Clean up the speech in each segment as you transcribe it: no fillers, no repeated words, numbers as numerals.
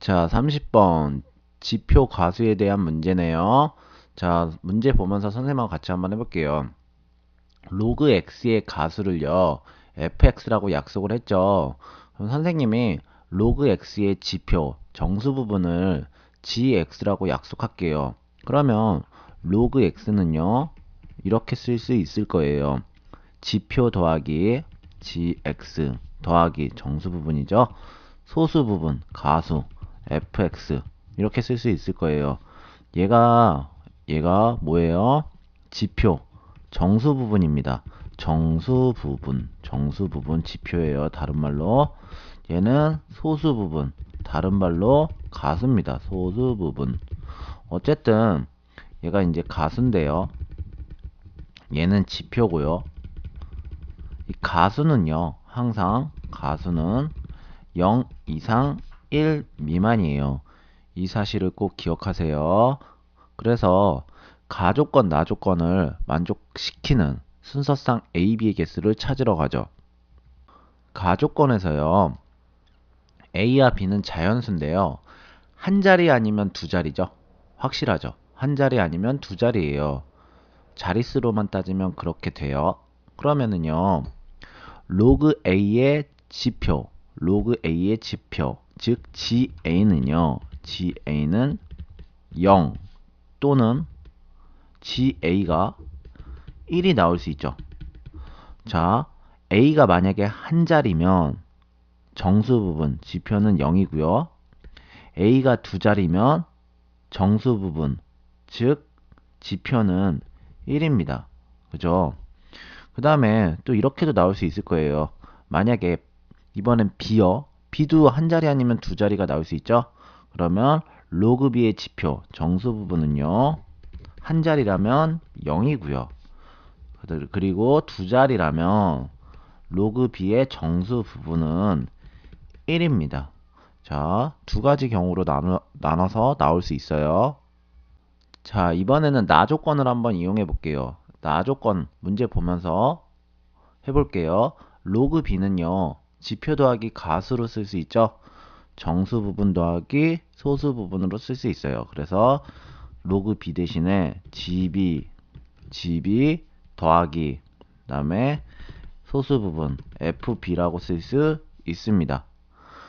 자, 30번 지표 가수에 대한 문제네요. 자, 문제 보면서 선생님하고 같이 한번 해볼게요. 로그 x의 가수를요, fx라고 약속을 했죠. 그럼 선생님이 로그 x의 지표, 정수 부분을 gx라고 약속할게요. 그러면 로그 x는요, 이렇게 쓸 수 있을 거예요. 지표 더하기 gx 더하기 정수 부분이죠. 소수 부분, 가수, fx 이렇게 쓸 수 있을 거예요. 얘가 뭐예요? 지표, 정수 부분입니다. 정수 부분 지표예요. 다른 말로 얘는 소수 부분, 다른 말로 가수입니다. 소수 부분. 어쨌든 얘가 이제 가수인데요. 얘는 지표고요. 이 가수는요, 항상 가수는 0 이상 1 미만이에요. 이 사실을 꼭 기억하세요. 그래서 가조건, 나조건을 만족시키는 순서상 A, B의 개수를 찾으러 가죠. 가조건에서요, A와 B는 자연수인데요. 한 자리 아니면 두 자리죠. 확실하죠. 한 자리 아니면 두 자리예요. 자릿수로만 따지면 그렇게 돼요. 그러면은요, 로그 A의 지표, 즉 GA는 0 또는 GA가 1이 나올 수 있죠. 자, A가 만약에 한 자리면 정수 부분 지표는 0이고요. A가 두 자리면 정수 부분, 즉 지표는 1입니다. 그죠? 그 다음에 또 이렇게도 나올 수 있을 거예요. 만약에 이번엔 B요. B도 한 자리 아니면 두 자리가 나올 수 있죠. 그러면 로그 B의 지표 정수 부분은요. 한 자리라면 0이고요. 그리고 두 자리라면 로그 B의 정수 부분은 1입니다. 자, 두 가지 경우로 나눠서 나올 수 있어요. 자, 이번에는 나조건을 한번 이용해 볼게요. 나조건 문제 보면서 해볼게요. 로그 B는요, 지표 더하기 가수로 쓸 수 있죠. 정수 부분 더하기 소수 부분으로 쓸 수 있어요. 그래서 로그 B 대신에 GB 더하기 그다음에 소수 부분 FB라고 쓸 수 있습니다.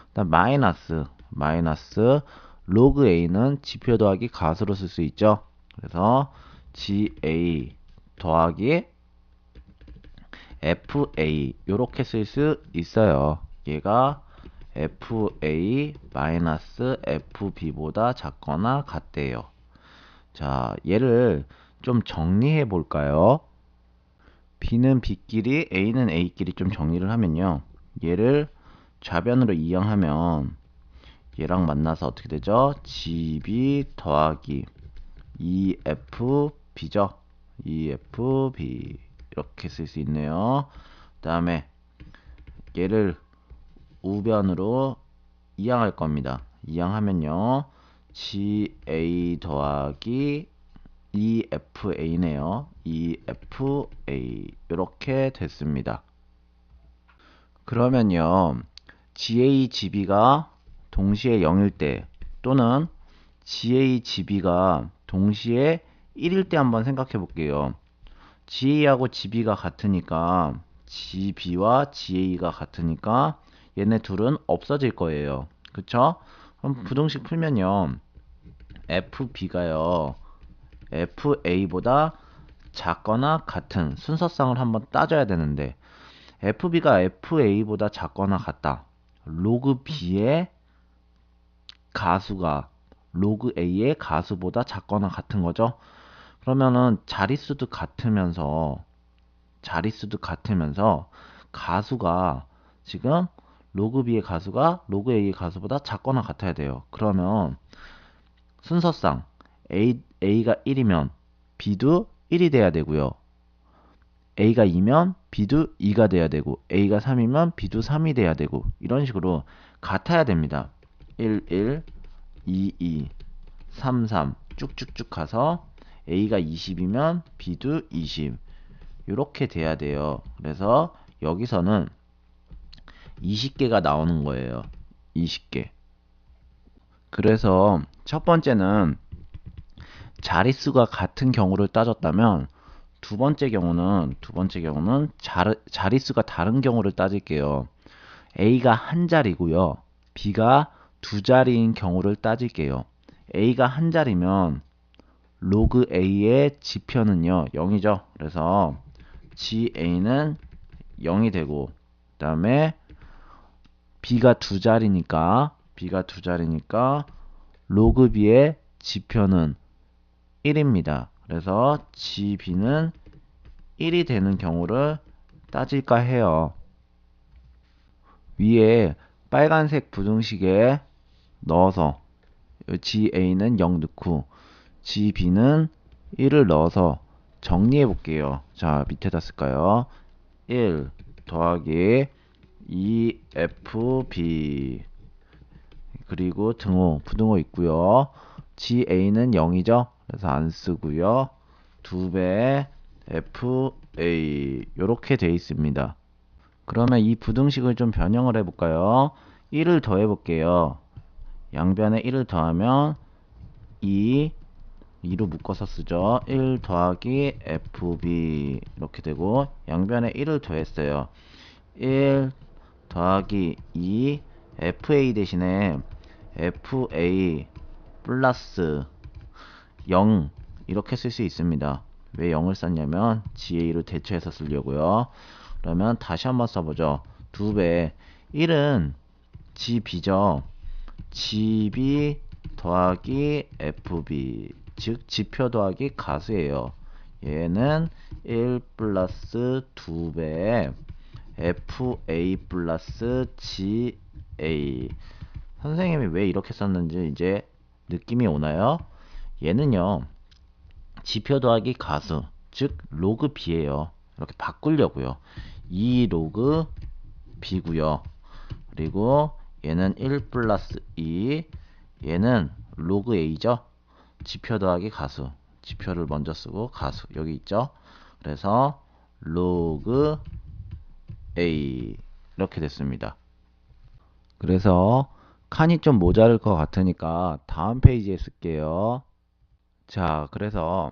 그다음 마이너스 로그 A는 지표 더하기 가수로 쓸 수 있죠. 그래서 GA 더하기 FA 이렇게 쓸 수 있어요. 얘가 FA 마이너스 FB보다 작거나 같대요. 자, 얘를 좀 정리해 볼까요? B는 B끼리, A는 A끼리 좀 정리를 하면요. 얘를 좌변으로 이항하면 얘랑 만나서 어떻게 되죠? GB 더하기 EFB죠. EFB 이렇게 쓸 수 있네요. 그 다음에 얘를 우변으로 이항할 겁니다. 이항하면요. GA 더하기 EFA네요. EFA 이렇게 됐습니다. 그러면요. GA, GB가 동시에 0일 때 또는 GA, GB가 동시에 1일 때 한번 생각해 볼게요. GA하고 GB가 같으니까 GB와 GA가 같으니까 얘네 둘은 없어질 거예요. 그쵸? 그럼 부등식 풀면요. FB가요. FA보다 작거나 같은 순서상을 한번 따져야 되는데 FB가 FA보다 작거나 같다. 로그 B의 가수가 로그 A의 가수보다 작거나 같은 거죠. 그러면은 자릿수도 같으면서 가수가 지금 로그 B의 가수가 로그 A의 가수보다 작거나 같아야 돼요. 그러면 순서상 A가 1이면 B도 1이 돼야 되고요. A가 2면 B도 2가 돼야 되고 A가 3이면 B도 3이 돼야 되고 이런 식으로 같아야 됩니다. 1, 1, 2, 2, 3, 3 쭉쭉쭉 가서 A가 20이면 B도 20 이렇게 돼야 돼요. 그래서 여기서는 20개가 나오는 거예요. 20개. 그래서 첫 번째는 자릿수가 같은 경우를 따졌다면 두 번째 경우는 자릿수가 다른 경우를 따질게요. A가 한 자리고요. B가 두 자리인 경우를 따질게요. A가 한 자리면 로그 A의 지표는요 0이죠. 그래서 GA는 0이 되고, 그 다음에 B가 두 자리니까 로그 B의 지표는 1입니다. 그래서 GB는 1이 되는 경우를 따질까 해요. 위에 빨간색 부등식에 넣어서 GA는 0 넣고 GB는 1을 넣어서 정리해 볼게요. 자, 밑에다 쓸까요? 1 더하기 2FB 그리고 등호, 부등호 있고요. GA는 0이죠. 그래서 안 쓰고요. 2배 FA 이렇게 돼 있습니다. 그러면 이 부등식을 좀 변형을 해볼까요? 1을 더해 볼게요. 양변에 1을 더하면 2로 묶어서 쓰죠. 1 더하기 FB 이렇게 되고, 양변에 1을 더했어요. 1 더하기 2 FA 대신에 FA 플러스 0 이렇게 쓸 수 있습니다. 왜 0을 썼냐면 GA로 대체해서 쓰려고요. 그러면 다시 한번 써보죠. 2배 1은 GB죠. GB 더하기 FB 즉 지표 더하기 가수예요. 얘는 1 플러스 2배 FA 플러스 GA. 선생님이 왜 이렇게 썼는지 이제 느낌이 오나요? 얘는요 지표 더하기 가수 즉 로그 B예요. 이렇게 바꾸려고요. 2 로그 B고요. 그리고 얘는 1 플러스 2, 얘는 로그 A죠. 지표 더하기 가수, 지표를 먼저 쓰고 가수 여기 있죠. 그래서 로그 A 이렇게 됐습니다. 그래서 칸이 좀 모자랄 것 같으니까 다음 페이지에 쓸게요. 자, 그래서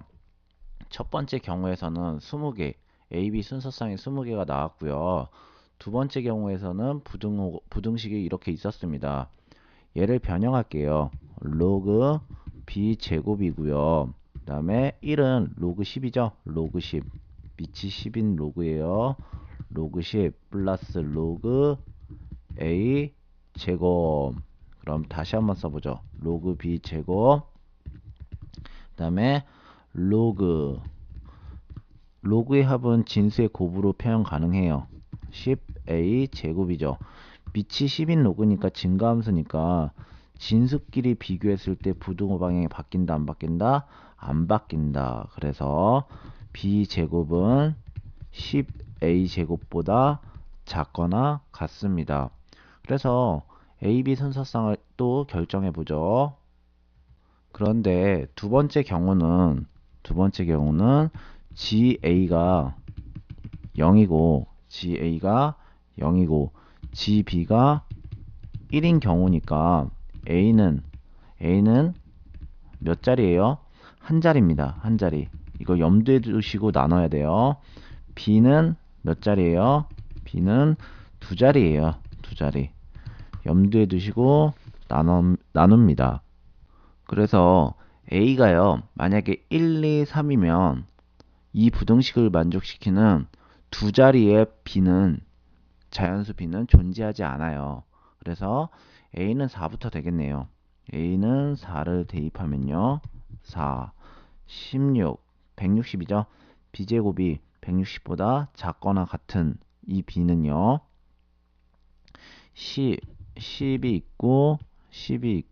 첫 번째 경우에서는 20개, AB 순서상에 20개가 나왔고요. 두 번째 경우에서는 부등식이 이렇게 있었습니다. 얘를 변형할게요. 로그 B 제곱이고요. 그 다음에 1은 로그 10이죠. 로그 10. 밑이 10인 로그예요. 로그 10 플러스 로그 A 제곱. 그럼 다시 한번 써보죠. 로그 B 제곱. 그 다음에 로그의 합은 진수의 곱으로 표현 가능해요. 10A 제곱이죠. 밑이 10인 로그니까 증가함수니까 진수끼리 비교했을 때 부등호 방향이 바뀐다 안 바뀐다? 안 바뀐다. 그래서 B 제곱은 10A 제곱보다 작거나 같습니다. 그래서 AB 순서상을 또 결정해 보죠. 그런데 두 번째 경우는 GA가 0이고 GB가 1인 경우니까 A는 몇 자리예요? 한 자리입니다. 한 자리. 이거 염두에 두시고 나눠야 돼요. B는 몇 자리예요? B는 두 자리예요. 두 자리. 염두에 두시고 나눕니다. 그래서 A가요, 만약에 1, 2, 3이면 이 부등식을 만족시키는 두 자리의 자연수 B는 존재하지 않아요. 그래서 A는 4부터 되겠네요. A는 4를 대입하면요. 4, 16, 160이죠. B제곱이 160보다 작거나 같은 이 B는요. 10이 있고 11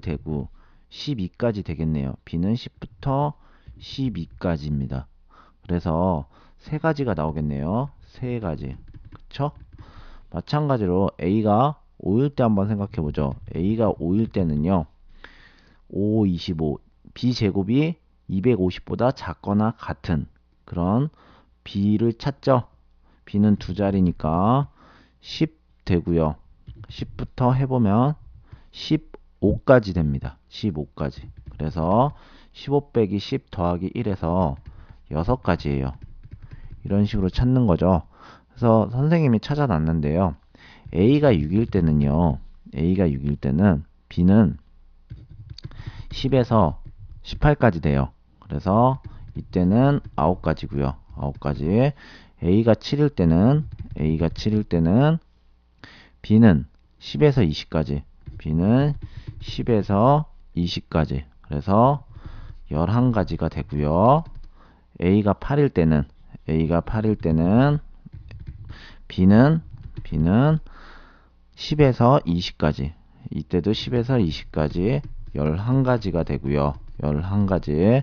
되고 12까지 되겠네요. B는 10부터 12까지입니다. 그래서 세 가지가 나오겠네요. 세 가지. 그쵸? 마찬가지로 A가 5일 때 한번 생각해 보죠. A가 5일 때는요. 5, 25. B제곱이 250보다 작거나 같은 그런 B를 찾죠. B는 두 자리니까 10 되고요. 10부터 해보면 15까지 됩니다. 15까지. 그래서 15 빼기 10 더하기 1에서 6가지예요. 이런 식으로 찾는 거죠. 그래서 선생님이 찾아놨는데요. A가 6일 때는요. A가 6일 때는 B는 10에서 18까지 돼요. 그래서 이때는 9가지고요. 9가지. A가 7일 때는 B는 10에서 20까지. B는 10에서 20까지. 그래서 11가지가 되고요. A가 8일 때는 B는 10에서 20까지. 이때도 10에서 20까지 11가지가 되고요. 11가지.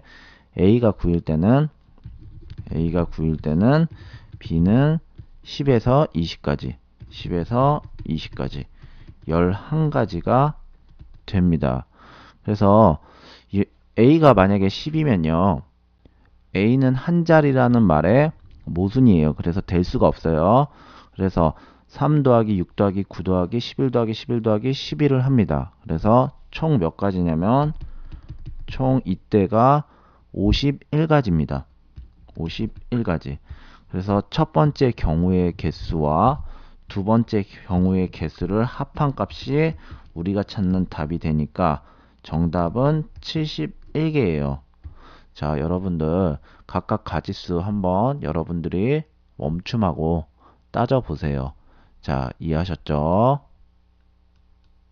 A가 9일 때는 B는 10에서 20까지. 11가지가 됩니다. 그래서 A가 만약에 10이면요. A는 한 자리라는 말의 모순이에요. 그래서 될 수가 없어요. 그래서 3 더하기 6 더하기 9 더하기 11 더하기 11 더하기 11을 합니다. 그래서 총 몇 가지냐면 총 이때가 51가지입니다. 51가지. 그래서 첫 번째 경우의 개수와 두 번째 경우의 개수를 합한 값이 우리가 찾는 답이 되니까 정답은 71개예요. 자, 여러분들 각각 가지수 한번 여러분들이 멈춤하고 따져보세요. 자, 이해하셨죠?